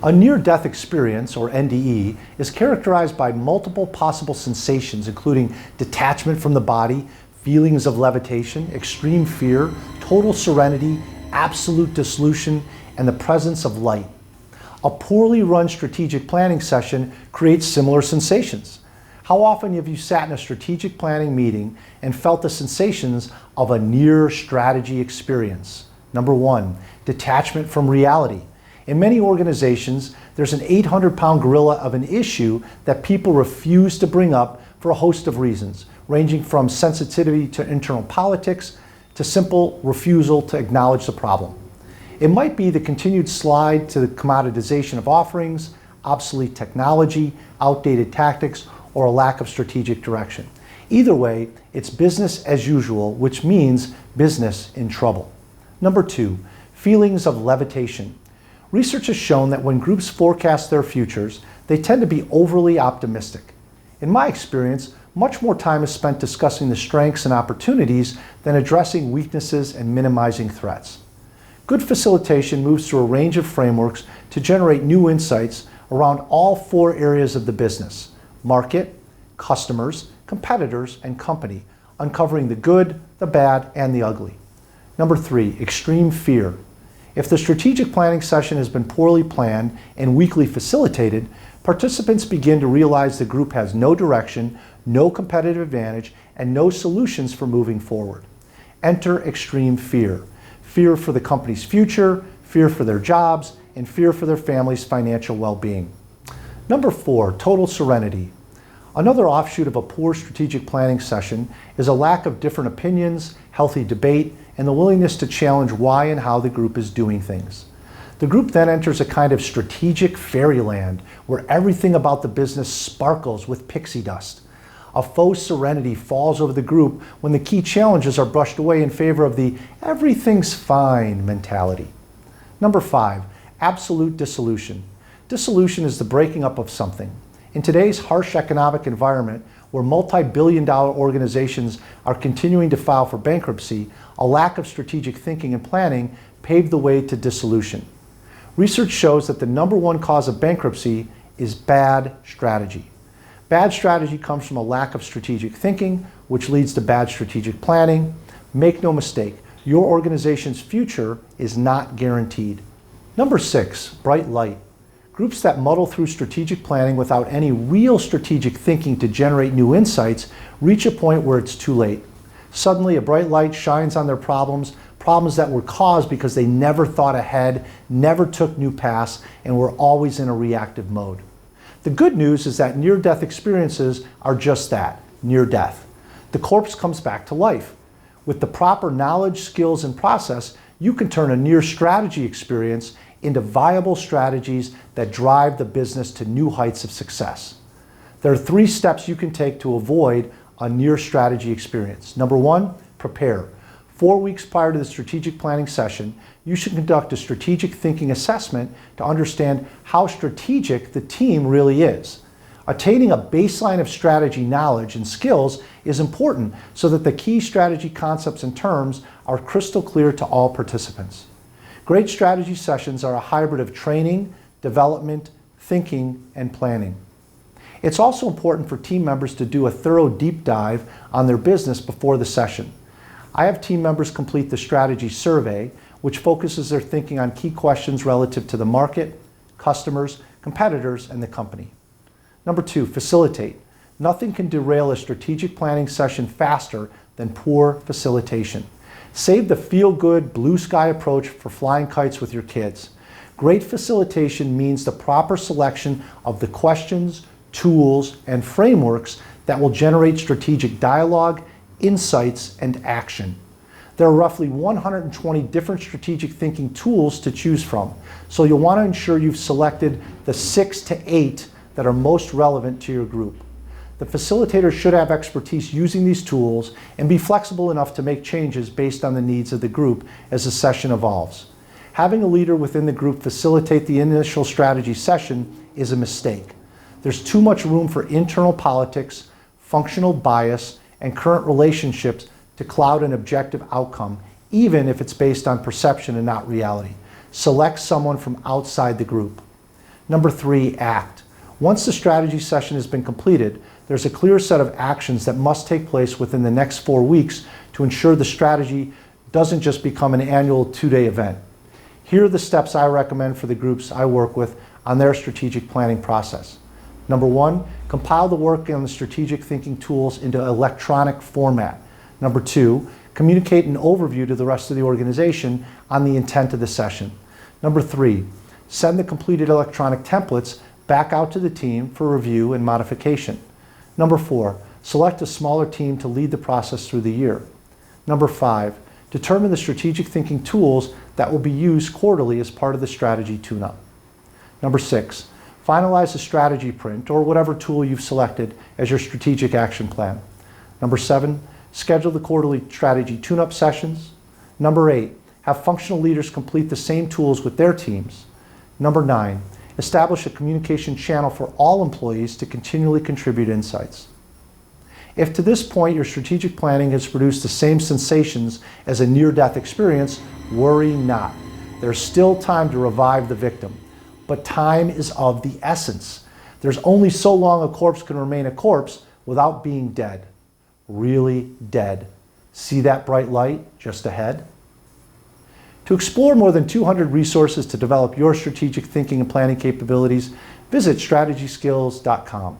A near-death experience, or NDE, is characterized by multiple possible sensations, including detachment from the body, feelings of levitation, extreme fear, total serenity, absolute dissolution, and the presence of light. A poorly run strategic planning session creates similar sensations. How often have you sat in a strategic planning meeting and felt the sensations of a near strategy experience? Number one, detachment from reality. In many organizations, there's an 800-pound gorilla of an issue that people refuse to bring up for a host of reasons, ranging from sensitivity to internal politics to simple refusal to acknowledge the problem. It might be the continued slide to the commoditization of offerings, obsolete technology, outdated tactics, or a lack of strategic direction. Either way, it's business as usual, which means business in trouble. Number two, feelings of levitation. Research has shown that when groups forecast their futures, they tend to be overly optimistic. In my experience, much more time is spent discussing the strengths and opportunities than addressing weaknesses and minimizing threats. Good facilitation moves through a range of frameworks to generate new insights around all four areas of the business: market, customers, competitors, and company, uncovering the good, the bad, and the ugly. Number three, extreme fear. If the strategic planning session has been poorly planned and weakly facilitated, participants begin to realize the group has no direction, no competitive advantage, and no solutions for moving forward. Enter extreme fear. Fear for the company's future, fear for their jobs, and fear for their family's financial well-being. Number four, total serenity. Another offshoot of a poor strategic planning session is a lack of different opinions, healthy debate, and the willingness to challenge why and how the group is doing things. The group then enters a kind of strategic fairyland where everything about the business sparkles with pixie dust. A faux serenity falls over the group when the key challenges are brushed away in favor of the everything's fine mentality. Number five, absolute dissolution. Dissolution is the breaking up of something. In today's harsh economic environment, where multi-billion-dollar organizations are continuing to file for bankruptcy, a lack of strategic thinking and planning paved the way to dissolution. Research shows that the number one cause of bankruptcy is bad strategy. Bad strategy comes from a lack of strategic thinking, which leads to bad strategic planning. Make no mistake, your organization's future is not guaranteed. Number six, bright light. Groups that muddle through strategic planning without any real strategic thinking to generate new insights reach a point where it's too late. Suddenly, a bright light shines on their problems that were caused because they never thought ahead, never took new paths, and were always in a reactive mode. The good news is that near-death experiences are just that, near death. The corpse comes back to life. With the proper knowledge, skills, and process, you can turn a near strategy experience into viable strategies that drive the business to new heights of success. There are three steps you can take to avoid a near strategy experience. Number one, prepare. 4 weeks prior to the strategic planning session, you should conduct a strategic thinking assessment to understand how strategic the team really is. Attaining a baseline of strategy knowledge and skills is important so that the key strategy concepts and terms are crystal clear to all participants. Great strategy sessions are a hybrid of training, development, thinking, and planning. It's also important for team members to do a thorough deep dive on their business before the session. I have team members complete the strategy survey, which focuses their thinking on key questions relative to the market, customers, competitors, and the company. Number two, facilitate. Nothing can derail a strategic planning session faster than poor facilitation. Save the feel-good, blue sky approach for flying kites with your kids. Great facilitation means the proper selection of the questions, tools, and frameworks that will generate strategic dialogue, insights, and action. There are roughly 120 different strategic thinking tools to choose from, so you'll want to ensure you've selected the 6 to 8 that are most relevant to your group. The facilitator should have expertise using these tools and be flexible enough to make changes based on the needs of the group as the session evolves. Having a leader within the group facilitate the initial strategy session is a mistake. There's too much room for internal politics, functional bias, and current relationships to cloud an objective outcome, even if it's based on perception and not reality. Select someone from outside the group. Number 3, act. Once the strategy session has been completed, there's a clear set of actions that must take place within the next 4 weeks to ensure the strategy doesn't just become an annual 2-day event. Here are the steps I recommend for the groups I work with on their strategic planning process. Number 1, compile the work on the strategic thinking tools into electronic format. Number 2, communicate an overview to the rest of the organization on the intent of the session. Number 3, send the completed electronic templates back out to the team for review and modification. Number 4, select a smaller team to lead the process through the year. Number 5, determine the strategic thinking tools that will be used quarterly as part of the strategy tune-up. Number 6, finalize the strategy print or whatever tool you've selected as your strategic action plan. Number 7, schedule the quarterly strategy tune-up sessions. Number 8, have functional leaders complete the same tools with their teams. Number 9, establish a communication channel for all employees to continually contribute insights. If to this point your strategic planning has produced the same sensations as a near-death experience, worry not. There's still time to revive the victim, but time is of the essence. There's only so long a corpse can remain a corpse without being dead. Really dead. See that bright light just ahead? To explore more than 200 resources to develop your strategic thinking and planning capabilities, visit strategyskills.com.